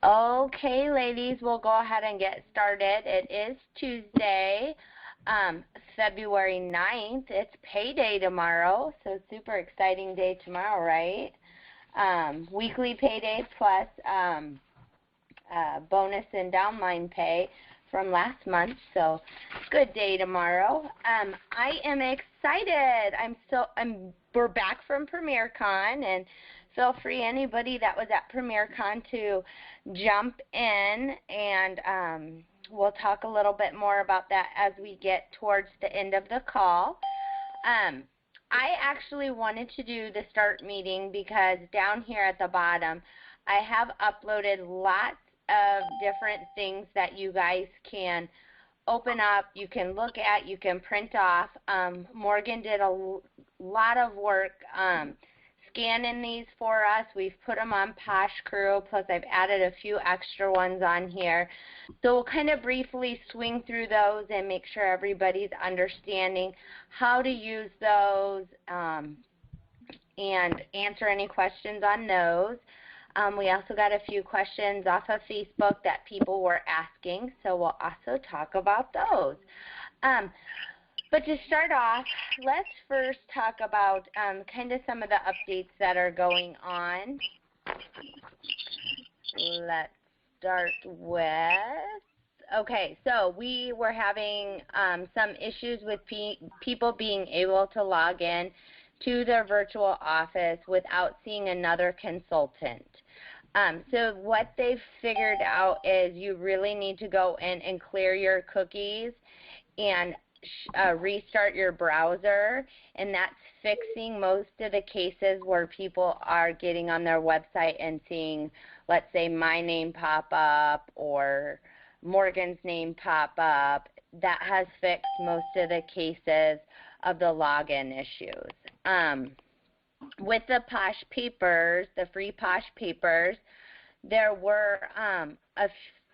Okay, ladies, we'll go ahead and get started. It is Tuesday, February 9th. It's payday tomorrow, so super exciting day tomorrow, right? Weekly payday plus bonus and downline pay from last month, so good day tomorrow. I am excited. We're back from PREMIERCON, and feel free, anybody that was at PREMIERCON, to jump in, and we'll talk a little bit more about that as we get towards the end of the call. I actually wanted to do the start meeting because down here at the bottom, I have uploaded lots of different things that you guys can open up, you can look at, you can print off. Morgan did a lot of work scanning these for us. We've put them on Posh Crew, plus I've added a few extra ones on here. So we'll kind of briefly swing through those and make sure everybody's understanding how to use those and answer any questions on those. We also got a few questions off of Facebook that people were asking, so we'll also talk about those. But to start off, let's first talk about kind of some of the updates that are going on. Let's start with, okay, so we were having some issues with people being able to log in to their virtual office without seeing another consultant. So what they've figured out is you really need to go in and clear your cookies and restart your browser, and that's fixing most of the cases where people are getting on their website and seeing, let's say, my name pop up or Morgan's name pop up. That has fixed most of the cases of the login issues. With the Posh Papers, the free Posh Papers, there were a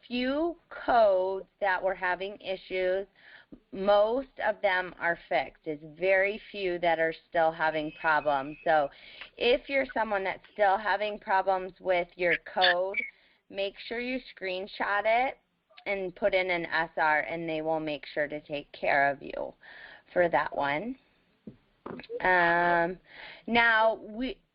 few codes that were having issues. Most of them are fixed. It's very few that are still having problems. So if you're someone that's still having problems with your code, make sure you screenshot it and put in an SR, and they will make sure to take care of you for that one. Now,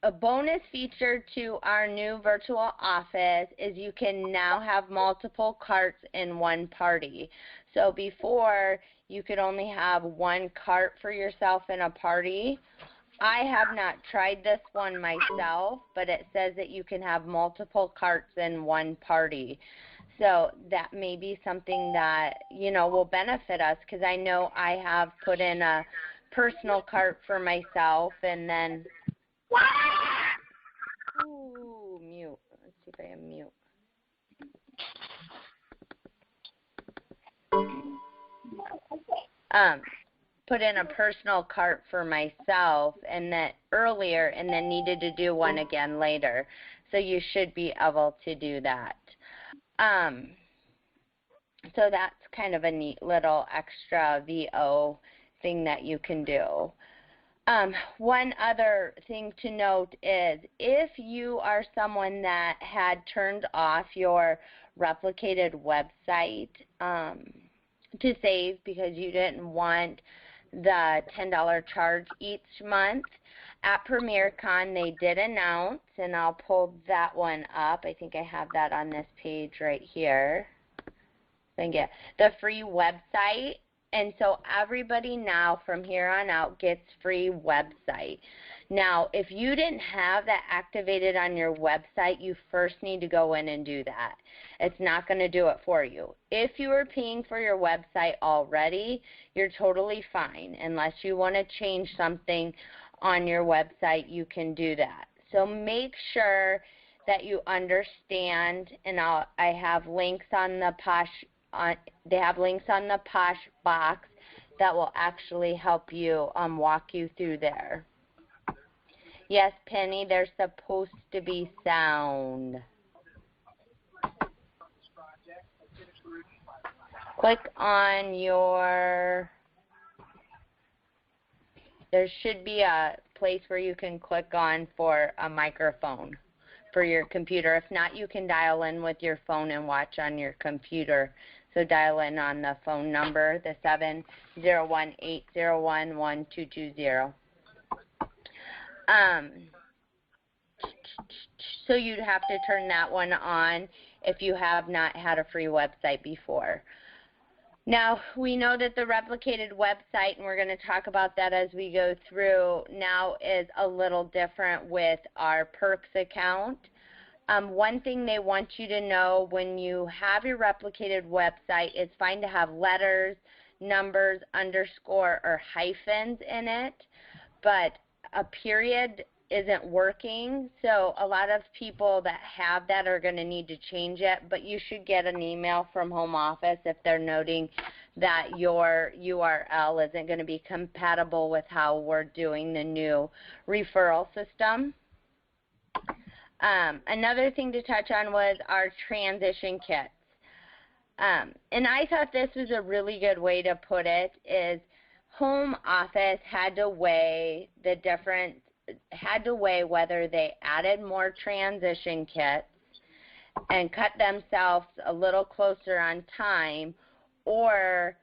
a bonus feature to our new virtual office is you can now have multiple carts in one party. So before, you could only have one cart for yourself in a party. I have not tried this one myself, but it says that you can have multiple carts in one party. So that may be something that, you know, will benefit us, because I know I have put in a personal cart for myself, and then, ooh, mute. Let's see if I am mute. Put in a personal cart for myself and that earlier, and then needed to do one again later. So you should be able to do that. So that's kind of a neat little extra VO thing that you can do. One other thing to note is if you are someone that had turned off your replicated website to save because you didn't want the $10 charge each month, at PREMIERCON they did announce, and I'll pull that one up. I think I have that on this page right here. Thank you. The free website. And so everybody now from here on out gets free website. Now, if you didn't have that activated on your website, you first need to go in and do that. It's not going to do it for you. If you were paying for your website already, you're totally fine. Unless you want to change something on your website, you can do that. So make sure that you understand, and I have links on the Posh. They have links on the Posh box that will actually help you walk you through there. Yes, Penny, there's supposed to be sound. Click on your, there should be a place where you can click on for a microphone. for your computer. If not, you can dial in with your phone and watch on your computer. So dial in on the phone number, the 701-801-1220. So you'd have to turn that one on if you have not had a free website before. Now, we know that the replicated website, and we're going to talk about that as we go through, now is a little different with our Perks account. One thing they want you to know when you have your replicated website, it's fine to have letters, numbers, underscore, or hyphens in it, but a period isn't working. So a lot of people that have that are going to need to change it, but you should get an email from home office if they're noting that your URL isn't going to be compatible with how we're doing the new referral system. Another thing to touch on was our transition kits. And I thought this was a really good way to put it, is home office had to weigh the difference, had to weigh whether they added more transition kits and cut themselves a little closer on time, or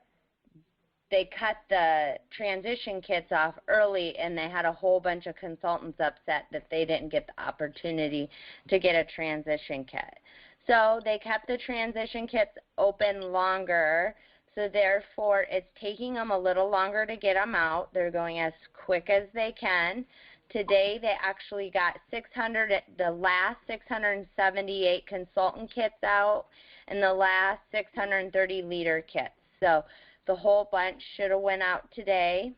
they cut the transition kits off early and they had a whole bunch of consultants upset that they didn't get the opportunity to get a transition kit. So they kept the transition kits open longer, so therefore it's taking them a little longer to get them out. They're going as quick as they can. Today they actually got the last 678 consultant kits out and the last 630 leader kits. So the whole bunch should have went out today,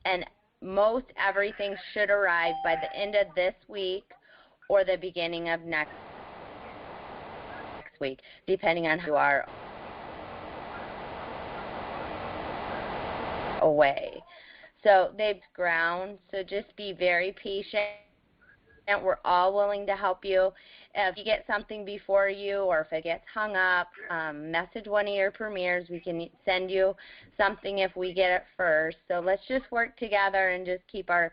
and most everything should arrive by the end of this week or the beginning of next week, depending on who are away. So they've ground, so just be very patient. And we're all willing to help you. If you get something before you or if it gets hung up, message one of your premiers. We can send you something if we get it first. So let's just work together and just keep our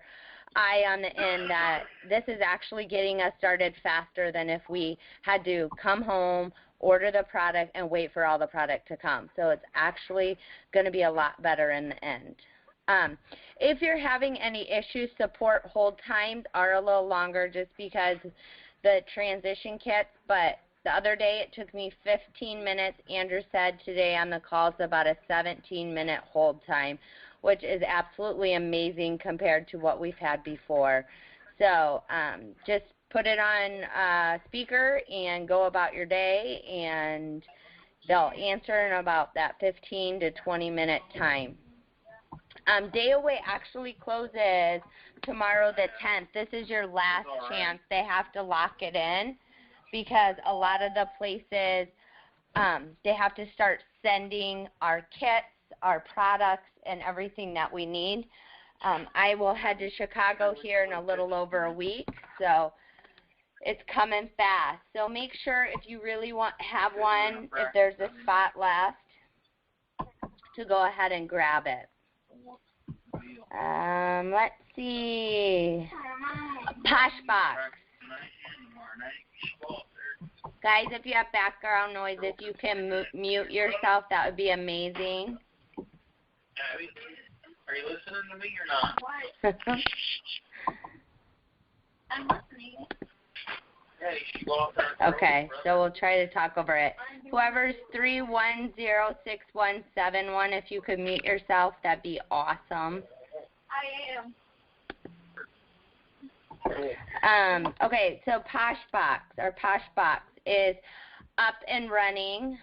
eye on the end that this is actually getting us started faster than if we had to come home, order the product, and wait for all the product to come. So it's actually going to be a lot better in the end. If you're having any issues, support hold times are a little longer just because the transition kits, but the other day it took me 15 minutes. Andrew said today on the calls about a 17-minute hold time, which is absolutely amazing compared to what we've had before. So just put it on speaker and go about your day, and they'll answer in about that 15 to 20-minute time. Day away actually closes tomorrow the 10th. This is your last chance. They have to lock it in because a lot of the places, they have to start sending our kits, our products, and everything that we need. I will head to Chicago here in a little over a week, so it's coming fast. So make sure if you really have one, if there's a spot left, to go ahead and grab it. Let's see. Posh Box. Guys, if you have background noise, if you can mute yourself, that would be amazing. Abby, are you listening to me or not? I'm listening. Okay, so we'll try to talk over it. Whoever's 3106171, if you could mute yourself, that'd be awesome. I am. Okay, so Posh Box is up and running.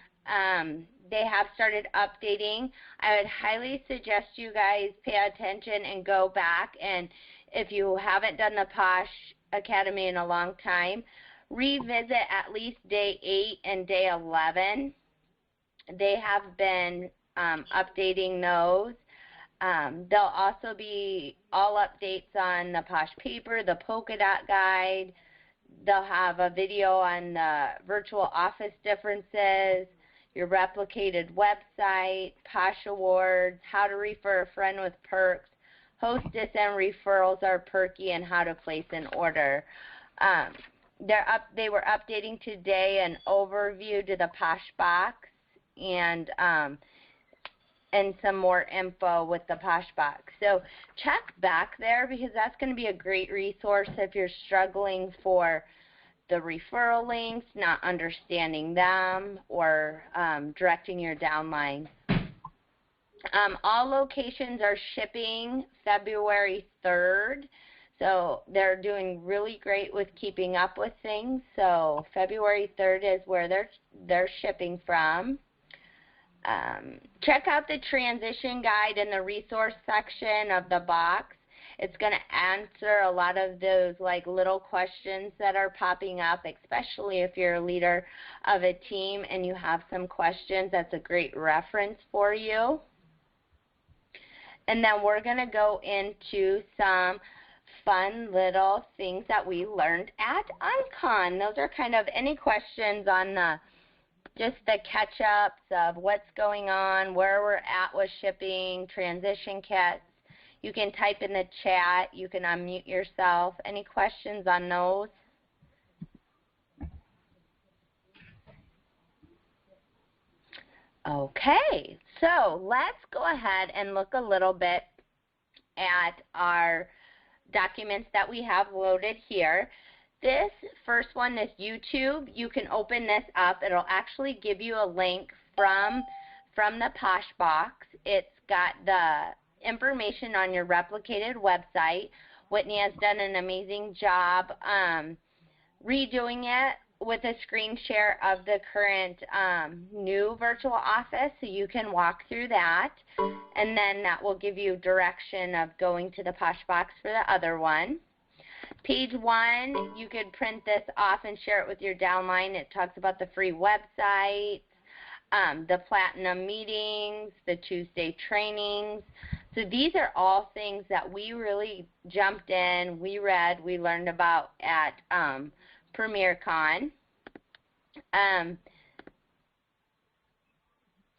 They have started updating. I would highly suggest you guys pay attention and go back, and if you haven't done the Posh Academy in a long time, revisit at least day 8 and day 11. They have been updating those. There'll also be all updates on the Posh Paper, the Polka Dot Guide. They'll have a video on the virtual office differences, your replicated website, Posh Awards, how to refer a friend with perks, hostess and referrals are perky, and how to place an order. They were updating today an overview to the Posh Box and some more info with the Posh Box. So check back there because that's going to be a great resource if you're struggling for the referral links, not understanding them, or directing your downline. All locations are shipping February 3rd. So they're doing really great with keeping up with things. So February 3rd is where they're shipping from. Check out the transition guide in the resource section of the box. It's going to answer a lot of those like little questions that are popping up, especially if you're a leader of a team and you have some questions. That's a great reference for you. And then we're going to go into some fun little things that we learned at UnCon. Those are kind of any questions on just the catch-ups of what's going on, where we're at with shipping, transition kits. You can type in the chat. You can unmute yourself. Any questions on those? Okay, so let's go ahead and look a little bit at our documents that we have loaded here. This first one, this YouTube, you can open this up. It'll actually give you a link from the Posh Box. It's got the information on your replicated website. Whitney has done an amazing job redoing it with a screen share of the current new virtual office, so you can walk through that, and then that will give you direction of going to the Posh Box for the other one. Page 1, you could print this off and share it with your downline. It talks about the free website, the platinum meetings, the Tuesday trainings. So these are all things that we really jumped in, we read, we learned about at PREMIERCON.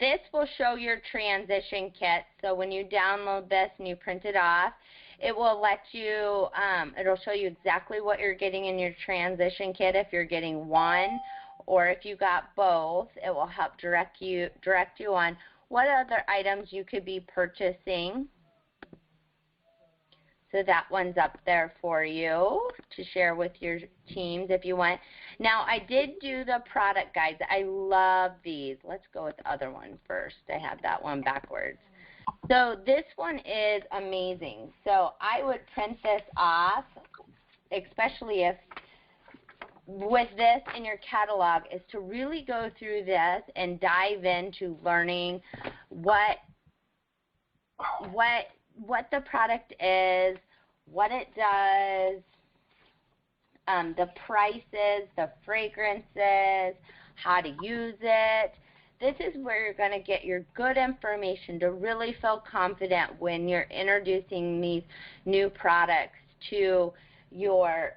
This will show your transition kit. So when you download this and you print it off, it will let you, it'll show you exactly what you're getting in your transition kit if you're getting one, or if you got both, it will help direct you on what other items you could be purchasing. So that one's up there for you to share with your teams if you want. Now, I did do the product guides. I love these. Let's go with the other one first. I have that one backwards. So this one is amazing. So I would print this off, especially if with this in your catalog, is to really go through this and dive into learning what the product is, what it does, the prices, the fragrances, how to use it. This is where you're going to get your good information to really feel confident when you're introducing these new products to your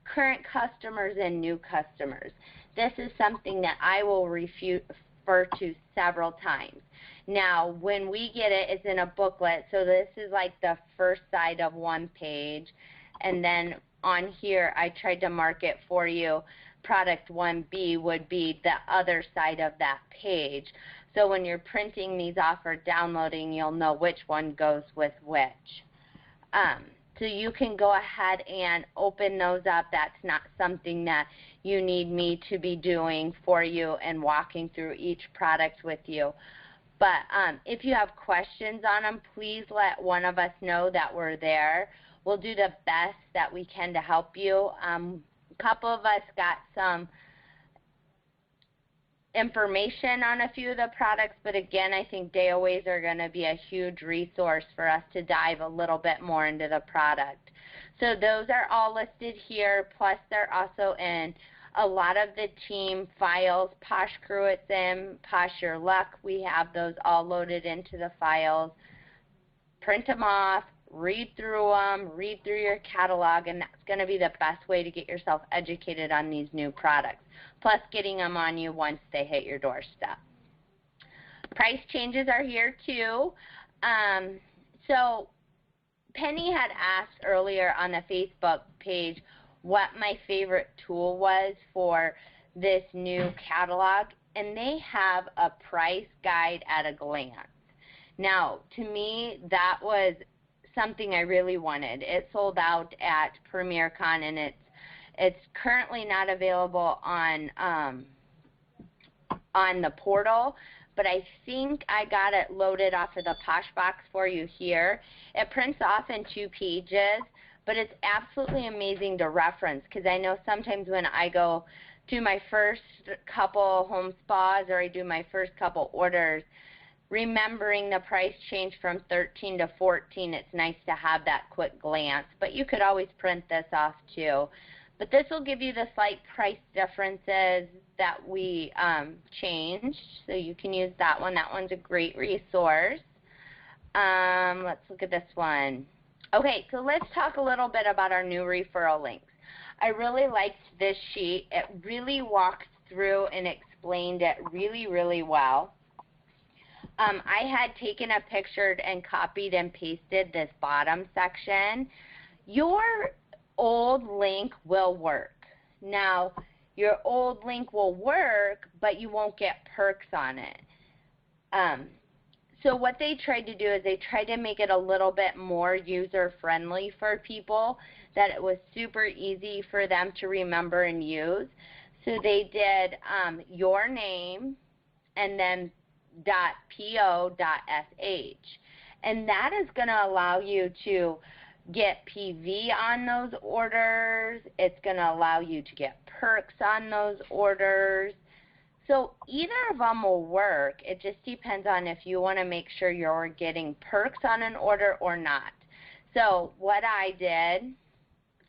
current customers and new customers. This is something that I will refer to several times. Now, when we get it, it's in a booklet, so this is like the first side of one page, and then on here I tried to mark it for you. Product 1B would be the other side of that page. So when you're printing these off or downloading, you'll know which one goes with which. So you can go ahead and open those up. That's not something that you need me to be doing for you and walking through each product with you. But if you have questions on them, please let one of us know that we're there. We'll do the best that we can to help you. A couple of us got some information on a few of the products, but again, I think DayAways are going to be a huge resource for us to dive a little bit more into the product. So those are all listed here, plus they're also in a lot of the team files. Posh Crew, it's in. Posh Your Luck, we have those all loaded into the files. Print them off, read through them, read through your catalog, and that's going to be the best way to get yourself educated on these new products, plus getting them on you once they hit your doorstep. Price changes are here too. So Penny had asked earlier on the Facebook page, what my favorite tool was for this new catalog, and they have a price guide at a glance. Now, to me, that was something I really wanted. It sold out at PREMIERCON, and it's currently not available on the portal, but I think I got it loaded off of the Posh box for you here. It prints off in 2 pages, but it's absolutely amazing to reference, because I know sometimes when I go do my first couple home spas or I do my first couple orders, remembering the price change from 13 to 14, it's nice to have that quick glance. But you could always print this off too. But this will give you the slight price differences that we changed, so you can use that one. That one's a great resource. Let's look at this one. Okay, so let's talk a little bit about our new referral links. I really liked this sheet. It really walked through and explained it really, really well. I had taken a picture and copied and pasted this bottom section. Your old link will work. Now, your old link will work, but you won't get perks on it. So what they tried to do is they tried to make it a little bit more user-friendly for people, that it was super easy for them to remember and use. So they did your name and then .po.sh, and that is going to allow you to get PV on those orders. It's going to allow you to get perks on those orders. So either of them will work. It just depends on if you want to make sure you're getting perks on an order or not. So what I did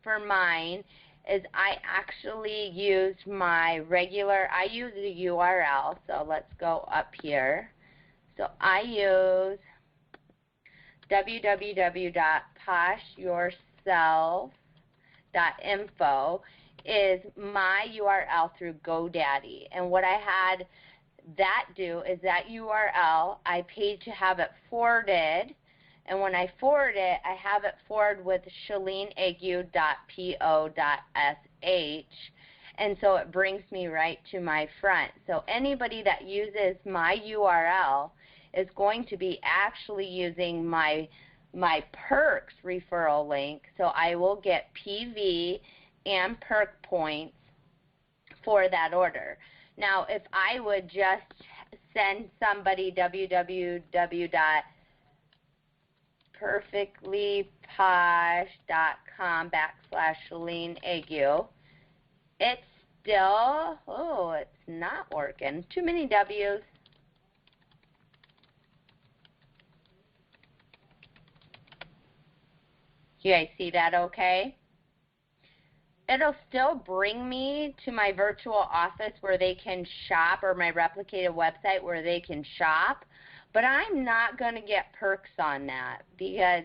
for mine is I actually used my regular, I use the URL, so let's go up here. So I use www.poshyourself.info is my URL through GoDaddy. And what I had that do is that URL, I paid to have it forwarded. And when I forward it, I have it forwarded with shaleneague.po.sh, and so it brings me right to my front. So anybody that uses my URL is going to be actually using my perks referral link, so I will get PV and perk points for that order. Now, if I would just send somebody www.perfectlyposh.com/shaleneague, it's still, oh, it's not working. Too many W's. You guys see that okay? It'll still bring me to my virtual office where they can shop, or my replicated website where they can shop, but I'm not going to get perks on that, because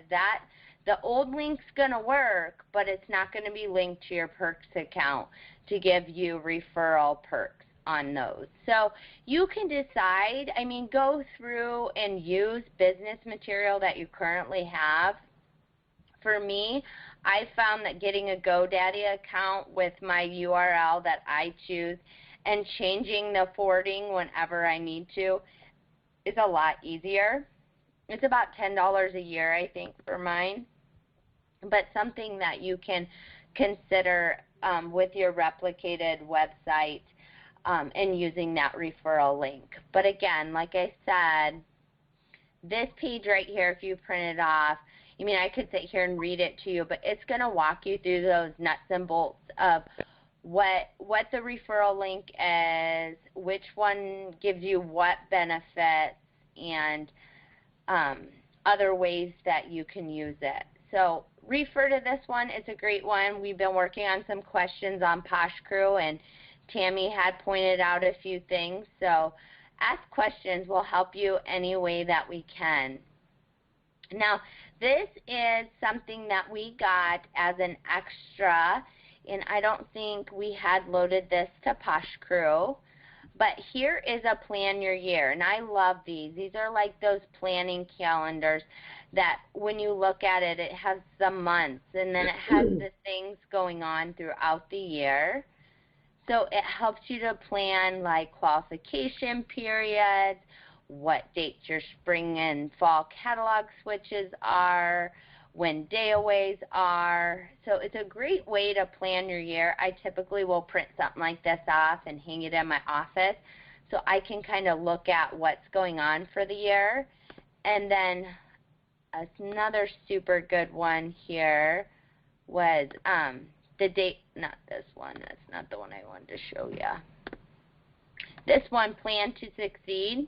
the old link's going to work, but it's not going to be linked to your perks account to give you referral perks on those. So you can decide, I mean, go through and use business material that you currently have. For me, I found that getting a GoDaddy account with my URL that I choose and changing the forwarding whenever I need to is a lot easier. It's about $10 a year, I think, for mine, but something that you can consider with your replicated website and using that referral link. But again, like I said, this page right here, if you print it off, I mean, I could sit here and read it to you, but it's going to walk you through those nuts and bolts of what the referral link is, which one gives you what benefits, and other ways that you can use it. So refer to this one. It's a great one. We've been working on some questions on Posh Crew, and Tammy had pointed out a few things. So ask questions. We'll help you any way that we can. Now, this is something that we got as an extra, and I don't think we had loaded this to Posh Crew. But here is a plan your year, and I love these. These are like those planning calendars that when you look at it, it has the months, and then it has the things going on throughout the year. So it helps you to plan like qualification periods, what dates your spring and fall catalog switches are, when dayaways are. So it's a great way to plan your year. I typically will print something like this off and hang it in my office so I can kind of look at what's going on for the year. And then another super good one here was the date, not this one, that's not the one I wanted to show you. This one, Plan to Succeed.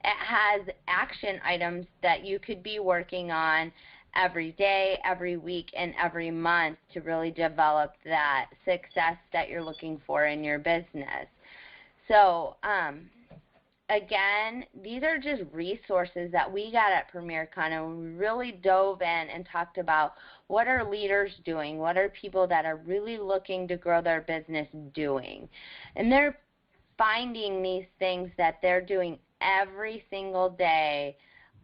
It has action items that you could be working on every day, every week, and every month to really develop that success that you're looking for in your business. So, again, these are just resources that we got at PREMIERCON, and we really dove in and talked about what are leaders doing, what are people that are really looking to grow their business doing. And they're finding these things that they're doing every single day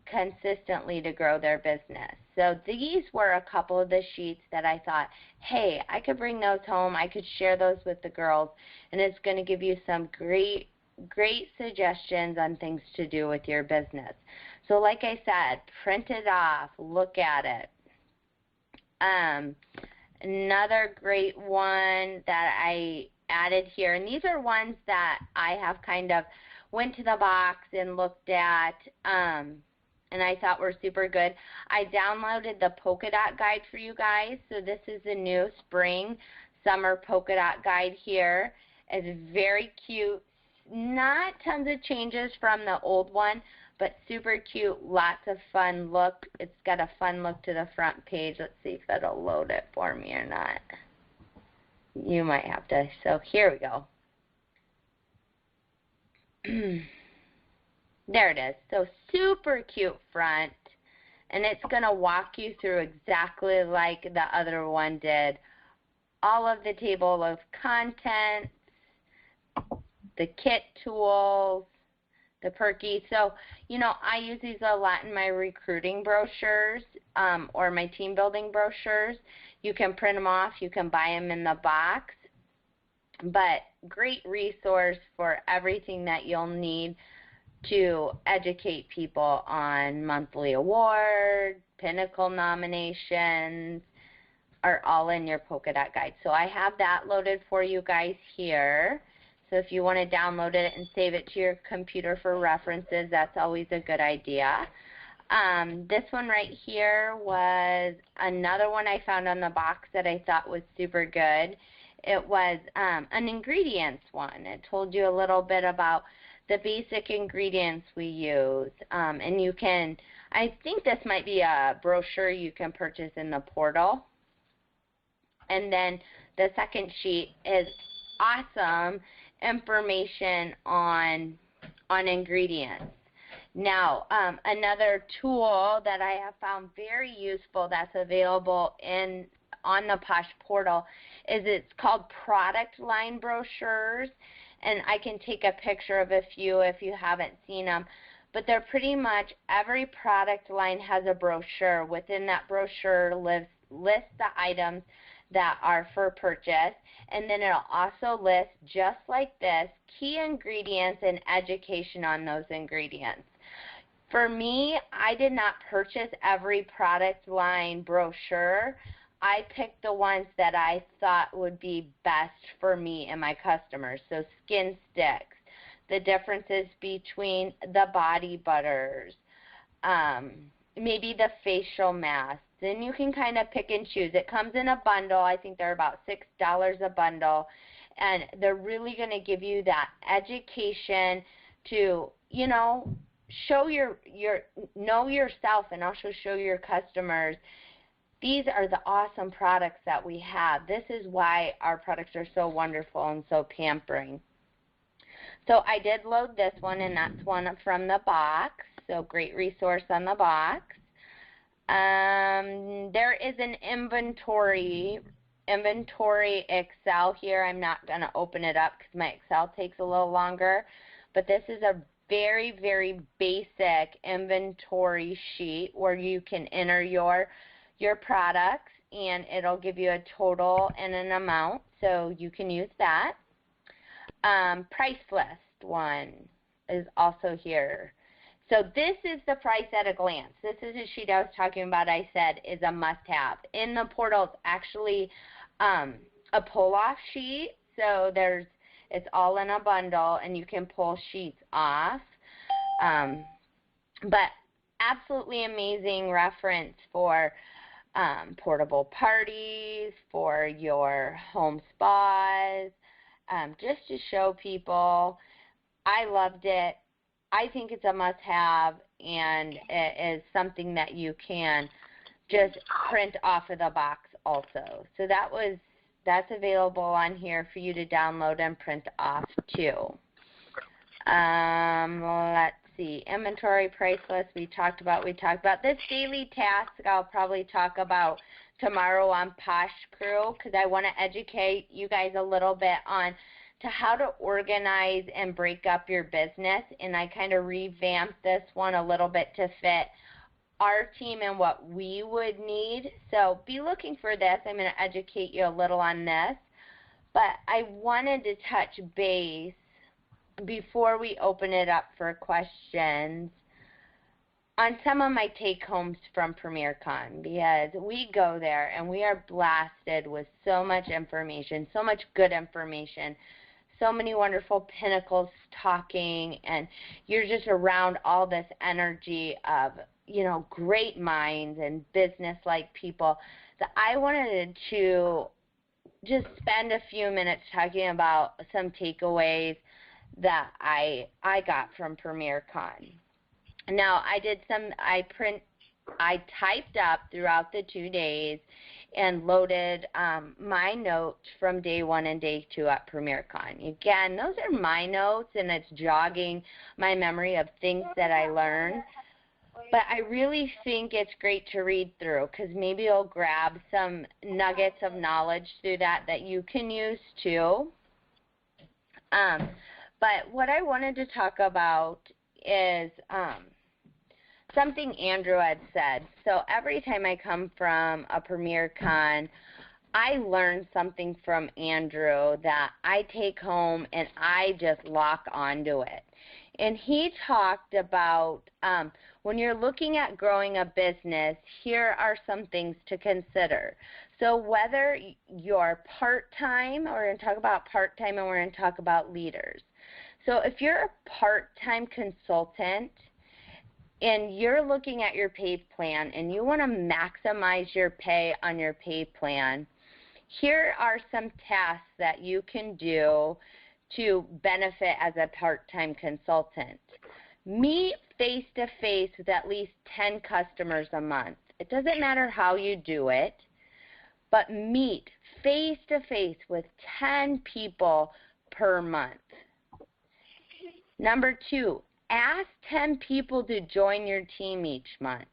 consistently to grow their business. So these were a couple of the sheets that I thought, hey, I could bring those home, I could share those with the girls, and it's going to give you some great suggestions on things to do with your business. So like I said, print it off, look at it. Another great one that I added here, and these are ones that I have kind of went to the box and looked at, and I thought were super good. I downloaded the polka dot guide for you guys. So this is the new spring summer polka dot guide here. It's very cute. Not tons of changes from the old one, but super cute, lots of fun look. It's got a fun look to the front page. Let's see if it'll load it for me or not. You might have to. So here we go. There it is. So super cute front, and it's going to walk you through exactly like the other one did. All of the table of contents, the kit tools, the perky. So, you know, I use these a lot in my recruiting brochures or my team building brochures. You can print them off. You can buy them in the box. But great resource for everything that you'll need to educate people on monthly awards, Pinnacle nominations, are all in your polka dot guide. So I have that loaded for you guys here. So if you want to download it and save it to your computer for references, that's always a good idea. This one right here was another one I found on the box that I thought was super good. It was an ingredients one. It told you a little bit about the basic ingredients we use. And you can, I think this might be a brochure you can purchase in the portal. And then the second sheet is awesome information on ingredients. Now, another tool that I have found very useful that's available on the Posh portal is it's called product line brochures, and I can take a picture of a few if you haven't seen them. But they're pretty much every product line has a brochure. Within that brochure lists the items that are for purchase, and then it'll also list, just like this, key ingredients and education on those ingredients. For me, I did not purchase every product line brochure. I picked the ones that I thought would be best for me and my customers. So skin sticks, the differences between the body butters, maybe the facial masks. Then you can kind of pick and choose. It comes in a bundle. I think they're about $6 a bundle. And they're really going to give you that education to, you know, show know yourself and also show your customers these are the awesome products that we have. This is why our products are so wonderful and so pampering. So I did load this one, and that's one from the box. So great resource on the box. There is an inventory inventory Excel here. I'm not going to open it up because my Excel takes a little longer. But this is a very, very basic inventory sheet where you can enter your products, and it'll give you a total and an amount, so you can use that. Price list one is also here. So this is the price at a glance. This is a sheet I was talking about, I said is a must-have. In the portal, it's actually a pull-off sheet, so it's all in a bundle, and you can pull sheets off. But absolutely amazing reference for portable parties, for your home spas, just to show people. I loved it. I think it's a must-have, and it is something that you can just print off of the box also. So that's available on here for you to download and print off too. Let's see, inventory, price list, we talked about. This daily task I'll probably talk about tomorrow on Posh Crew, because I want to educate you guys a little bit on to how to organize and break up your business, and I kind of revamped this one a little bit to fit our team and what we would need. So be looking for this. I'm going to educate you a little on this, but I wanted to touch base before we open it up for questions on some of my take-homes from PREMIERCON, because we go there and we are blasted with so much information, so much good information, so many wonderful pinnacles talking, and you're just around all this energy of, great minds and business-like people, that I wanted to just spend a few minutes talking about some takeaways that I got from PREMIERCON. Now, I typed up throughout the 2 days and loaded my notes from day 1 and day 2 at PREMIERCON. Again, those are my notes, and it's jogging my memory of things that I learned. But I really think it's great to read through, because maybe you'll grab some nuggets of knowledge through that you can use too. But what I wanted to talk about is something Andrew had said. So every time I come from a PREMIERCON, I learn something from Andrew that I take home and I just lock onto it. And he talked about when you're looking at growing a business, here are some things to consider. So whether you're part-time, we're going to talk about part-time and we're going to talk about leaders. So if you're a part-time consultant and you're looking at your pay plan and you want to maximize your pay on your pay plan, here are some tasks that you can do to benefit as a part-time consultant. Meet face-to-face with at least 10 customers a month. It doesn't matter how you do it, but meet face-to-face with 10 people per month. Number 2, ask 10 people to join your team each month.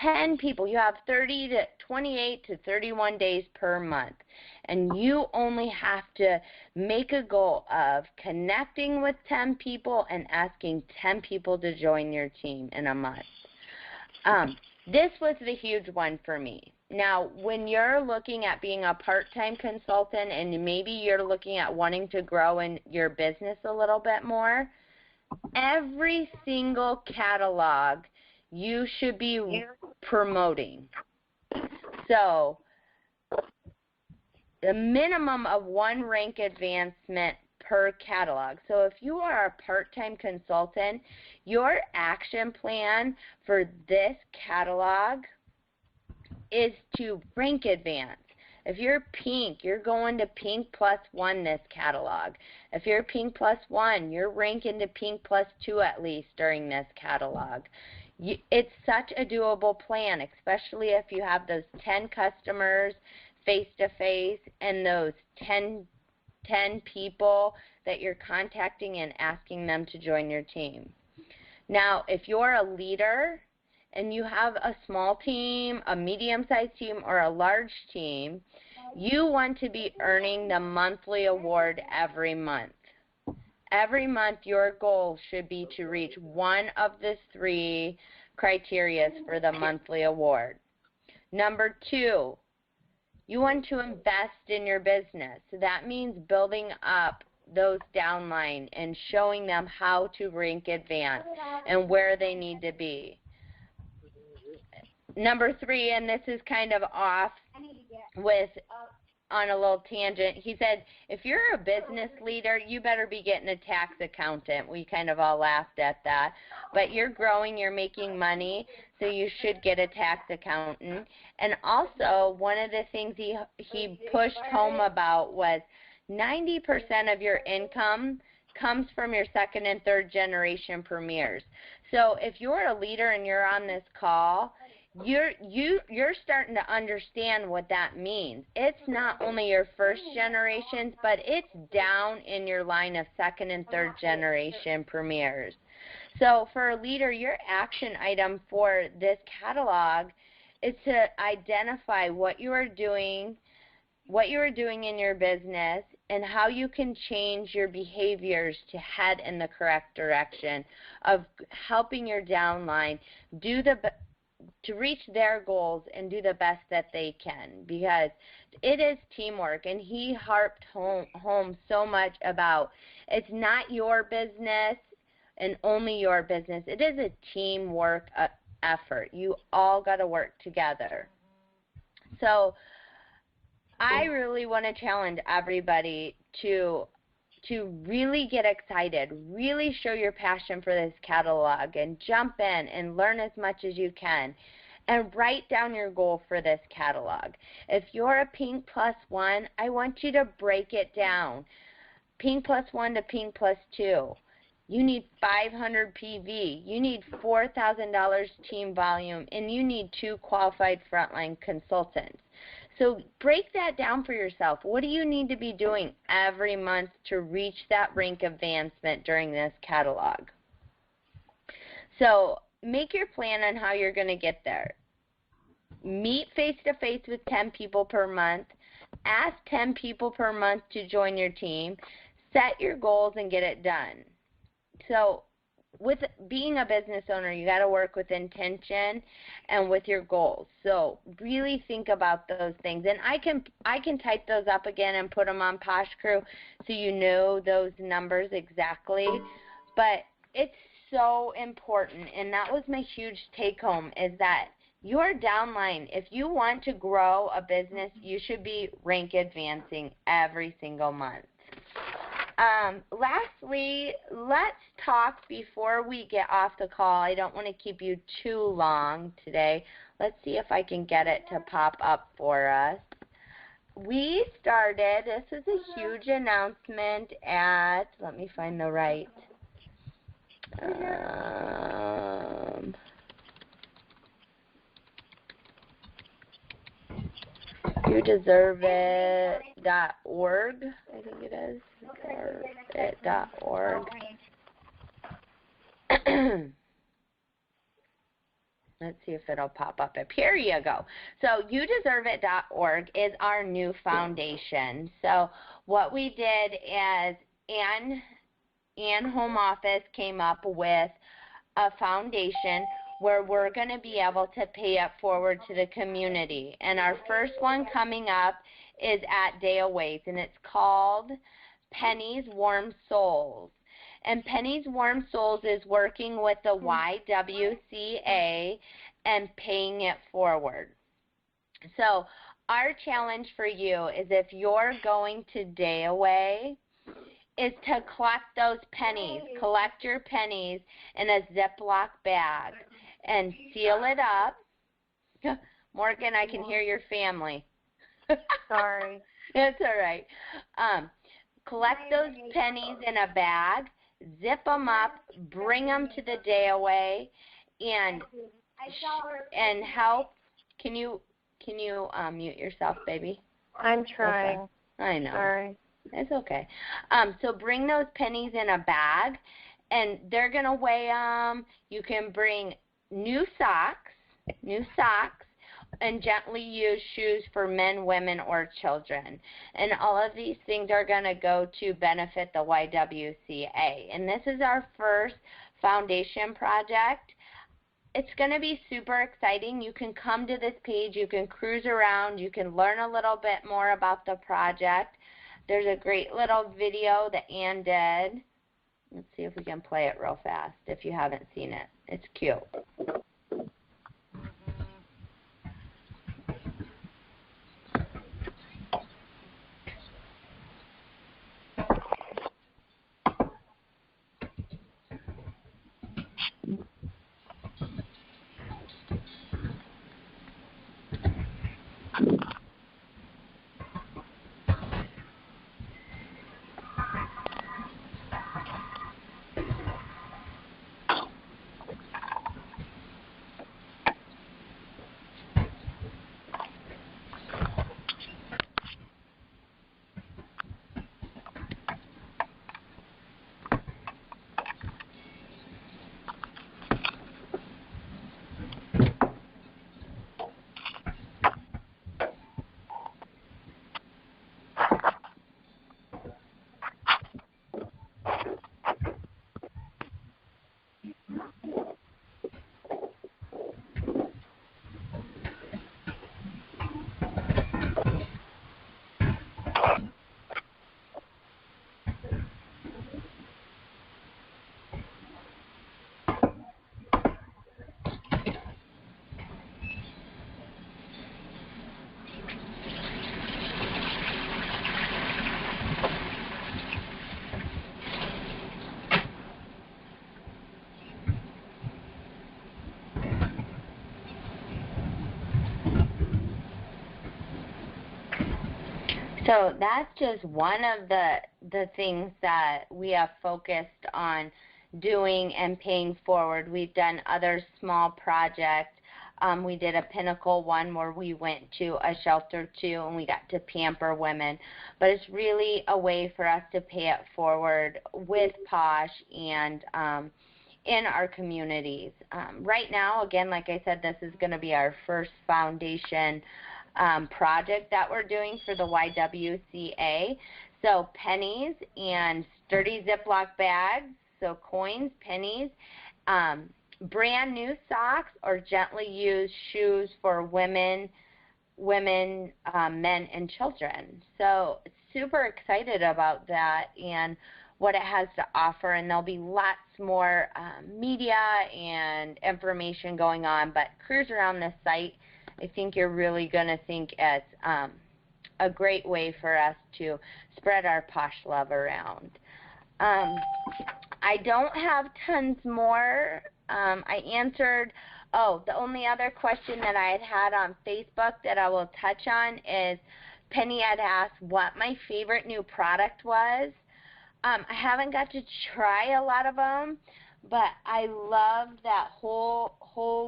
10 people. You have 28 to 31 days per month, and you only have to make a goal of connecting with 10 people and asking 10 people to join your team in a month. This was the huge one for me. Now, when you're looking at being a part-time consultant and maybe you're looking at wanting to grow in your business a little bit more, every single catalog you should be promoting. So the minimum of 1 rank advancement per catalog. So if you are a part-time consultant, your action plan for this catalog is to rank advance. If you're pink, you're going to pink +1 this catalog. If you're pink +1, you're ranking to pink +2 at least during this catalog. It's such a doable plan, especially if you have those 10 customers face-to-face and those 10 people that you're contacting and asking them to join your team. Now, if you're a leader and you have a small team, a medium-sized team, or a large team, You want to be earning the monthly award every month. Every month, your goal should be to reach one of the 3 criteria for the monthly award. Number 2, you want to invest in your business. So that means building up those downline and showing them how to rank advance and where they need to be. Number 3, and this is kind of off with on a little tangent, he said, if you're a business leader, you better be getting a tax accountant. We kind of all laughed at that. But you're growing, you're making money, so you should get a tax accountant. And also, one of the things he pushed home about was 90% of your income comes from your 2nd and 3rd generation premiers. So if you're a leader and you're on this call, you're starting to understand what that means. It's not only your 1st generations, but it's down in your line of 2nd and 3rd generation premiers. So for a leader, your action item for this catalog is to identify what you are doing in your business and how you can change your behaviors to head in the correct direction of helping your downline to reach their goals and do the best that they can, because it is teamwork. And he harped home so much about it's not your business and only your business. It is a teamwork effort. You all got to work together. So I really want to challenge everybody to really get excited, really show your passion for this catalog, and jump in and learn as much as you can, and write down your goal for this catalog. If you're a Pink +1, I want you to break it down. Pink +1 to Pink +2. You need 500 PV. You need $4,000 team volume, and you need 2 qualified frontline consultants. So break that down for yourself. What do you need to be doing every month to reach that rank advancement during this catalog? So make your plan on how you're going to get there. Meet face-to-face with 10 people per month. Ask 10 people per month to join your team. Set your goals and get it done. So with being a business owner, you got to work with intention and with your goals. So really think about those things. And I can type those up again and put them on Posh Crew so you know those numbers exactly. But it's so important, and that was my huge take home, is that your downline, if you want to grow a business, you should be rank advancing every single month. Lastly, let's talk before we get off the call. I don't want to keep you too long today. Let's see if I can get it to pop up for us. We started, this is a huge announcement at, let me find the right, youdeserveit.org, I think it is, or it.org. Let's see if it'll pop up. Here you go. So youdeserveit.org is our new foundation. So what we did is Ann Home Office came up with a foundation where we're going to be able to pay it forward to the community. And our first one coming up is at Dayaways, and it's called Penny's Warm Souls. And Penny's Warm Souls is working with the YWCA and paying it forward. So our challenge for you is, if you're going to Dayaway, is to collect those pennies. Collect your pennies in a Ziploc bag and seal it up. Morgan, I can hear your family. Sorry. It's all right. Collect those pennies in a bag, zip them up, bring them to the Dayaway, and help. Can you mute yourself, baby? I'm trying. Okay. I know. Sorry. It's okay. So bring those pennies in a bag, and they're going to weigh them. You can bring new socks, and gently used shoes for men, women, or children. And all of these things are going to go to benefit the YWCA. And this is our first foundation project. It's going to be super exciting. You can come to this page, you can cruise around, you can learn a little bit more about the project. There's a great little video that Ann did. Let's see if we can play it real fast if you haven't seen it. It's cute. So that's just one of the things that we have focused on doing and paying forward. We've done other small projects. We did a Pinnacle one where we went to a shelter too and we got to pamper women. But it's really a way for us to pay it forward with Posh and in our communities. Right now, again, like I said, this is going to be our first foundation project that we're doing for the YWCA. So pennies and sturdy Ziploc bags, so coins, pennies, brand new socks or gently used shoes for women, men, and children. So super excited about that and what it has to offer, and there'll be lots more media and information going on, but cruise around this site. I think you're really going to think it's a great way for us to spread our Posh love around. I don't have tons more. I answered, the only other question that I had on Facebook that I will touch on is Penny had asked what my favorite new product was. I haven't got to try a lot of them, but I love that whole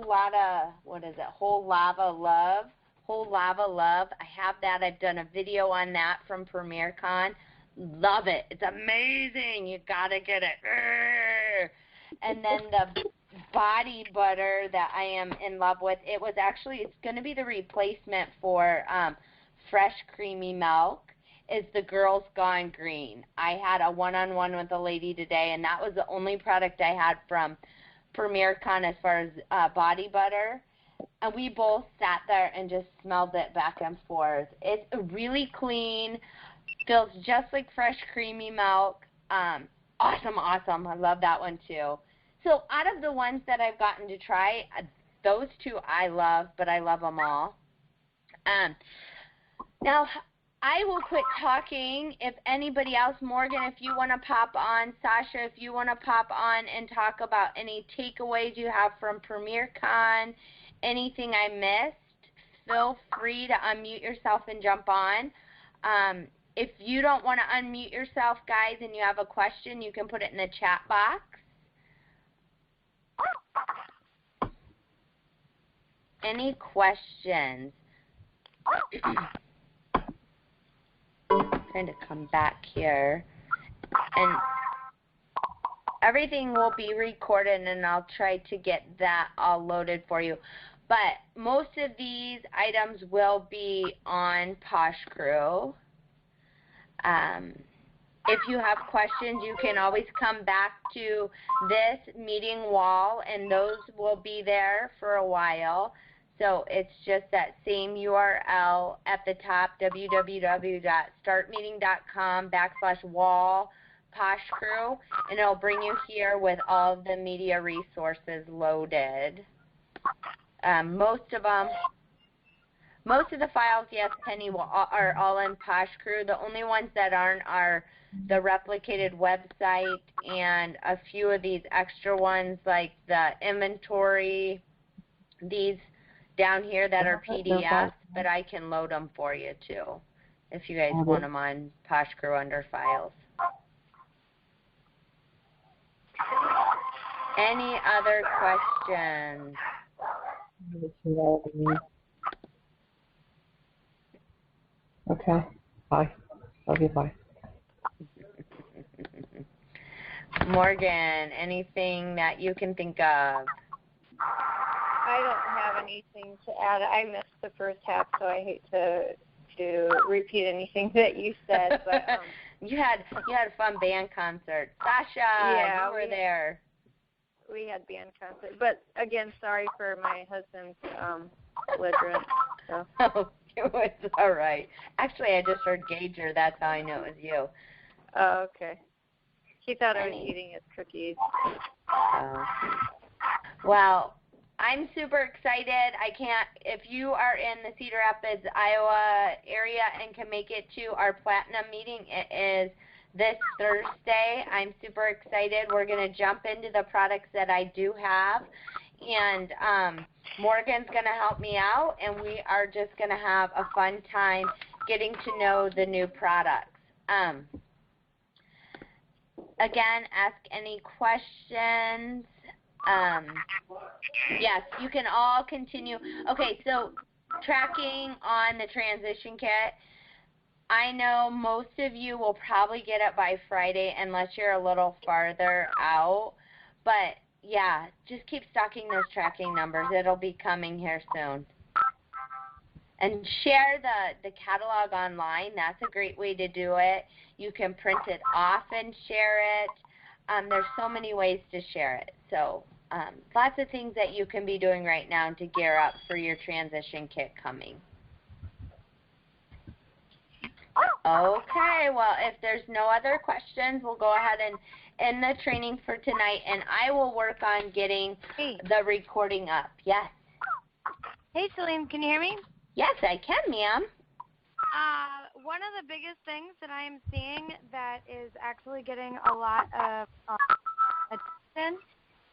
lava love. I have that. I've done a video on that from PREMIERCON. Love it. It's amazing. You gotta get it. And then the body butter that I am in love with. It's going to be the replacement for fresh creamy milk. Is the Girls Gone Green. I had a one-on-one with a lady today, and that was the only product I had from PREMIERCON as far as body butter. And we both sat there and just smelled it back and forth. It's really clean, feels just like fresh creamy milk. Awesome. I love that one too. So out of the ones that I've gotten to try, those two I love, but I love them all. Now, I will quit talking. If anybody else, Morgan, if you want to pop on, Sasha, if you want to pop on and talk about any takeaways you have from PREMIERCON, anything I missed, feel free to unmute yourself and jump on. If you don't want to unmute yourself, guys, and you have a question, you can put it in the chat box. Any questions? Trying to come back here, and everything will be recorded, and I'll try to get that all loaded for you. But most of these items will be on Posh Crew. If you have questions, you can always come back to this meeting wall, and those will be there for a while. So it's just that same URL at the top, www.startmeeting.com/wall Posh Crew, and it'll bring you here with all of the media resources loaded. Most of the files, yes, Penny, are all in Posh Crew. The only ones that aren't are the replicated website and a few of these extra ones like the inventory, these down here that are PDFs, but I can load them for you too if you guys want them on Posh Crew under files. Any other questions? Okay. Bye. Love you. Bye. Morgan, anything that you can think of? I don't have anything to add. I missed the first half, so I hate to repeat anything that you said. But you had a fun band concert. Sasha, yeah, you were there. We had band concert. But again, sorry for my husband's belligerent. So. Oh, it was all right. Actually, I just heard Gager. That's how I know it was you. Oh, okay. He thought I was eating his cookies. Oh. Well, I'm super excited. If you are in the Cedar Rapids, Iowa area and can make it to our Platinum meeting, it is this Thursday. I'm super excited. We're going to jump into the products that I do have, and Morgan's going to help me out, and we are just going to have a fun time getting to know the new products. Again, ask any questions. Yes, you can all continue. Okay, so tracking on the transition kit. I know most of you will probably get it by Friday unless you're a little farther out. But, yeah, just keep stocking those tracking numbers. It'll be coming here soon. And share the catalog online. That's a great way to do it. You can print it off and share it. There's so many ways to share it. So lots of things that you can be doing right now to gear up for your transition kit coming. Okay, well, if there's no other questions, we'll go ahead and end the training for tonight, and I will work on getting the recording up. Yes? Hey, Celine, can you hear me? Yes, I can, ma'am. One of the biggest things that I am seeing that is actually getting a lot of attention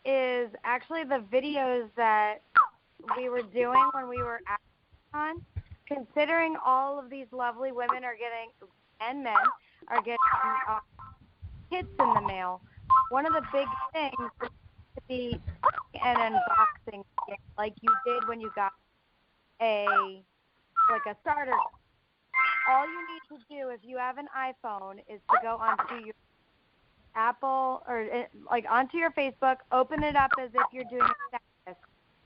is actually the videos that we were doing when we were at PREMIERCON. Considering all of these lovely women are getting, and men, are getting kits in the mail, one of the big things is to be an unboxing kit like you did when you got a starter. All you need to do if you have an iPhone is to go onto your Apple or onto your Facebook, open it up as if you're doing a status,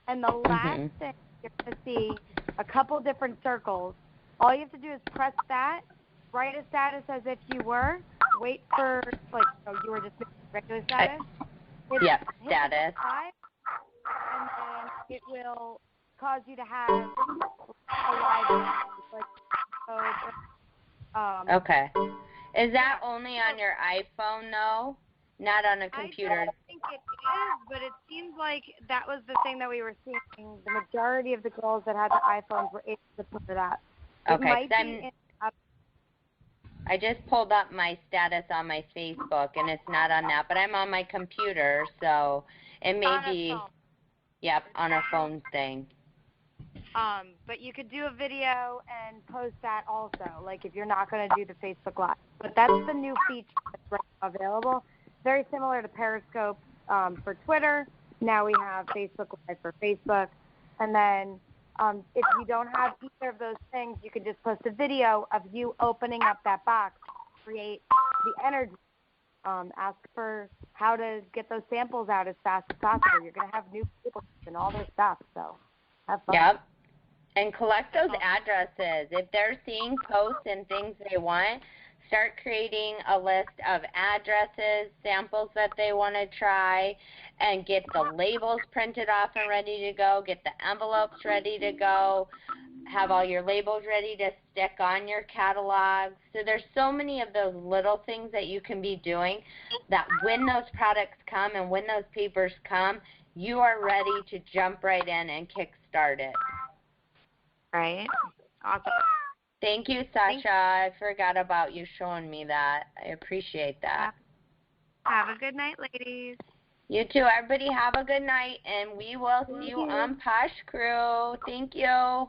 and the last thing you're going to see a couple different circles. All you have to do is press that, write a status as if you were, wait for you were just regular status. Yep, hit status. And then it will cause you to have a live okay. Is that only on your iPhone, though? Not on a computer? I don't think it is, but it seems like that was the thing that we were seeing. The majority of the girls that had the iPhones were able to put it up. Okay, I just pulled up my status on my Facebook, and it's not on that, but I'm on my computer, so it may be, yep, on a phone thing. But you could do a video and post that also, like if you're not going to do the Facebook Live. But that's the new feature that's right now available. Very similar to Periscope for Twitter. Now we have Facebook Live for Facebook. And then if you don't have either of those things, you can just post a video of you opening up that box, create the energy, ask for how to get those samples out as fast as possible. You're going to have new people and all this stuff, so. Have fun. Yep. And collect those addresses. If they're seeing posts and things they want, start creating a list of addresses, samples that they want to try, and get the labels printed off and ready to go, get the envelopes ready to go, have all your labels ready to stick on your catalog. So there's so many of those little things that you can be doing that when those products come and when those papers come, you are ready to jump right in and kickstart it. Right. Awesome. Thank you, Sasha. I forgot about you showing me that. I appreciate that. Have a good night, ladies. You too. Everybody have a good night, and we will see you on Posh Crew. Thank you.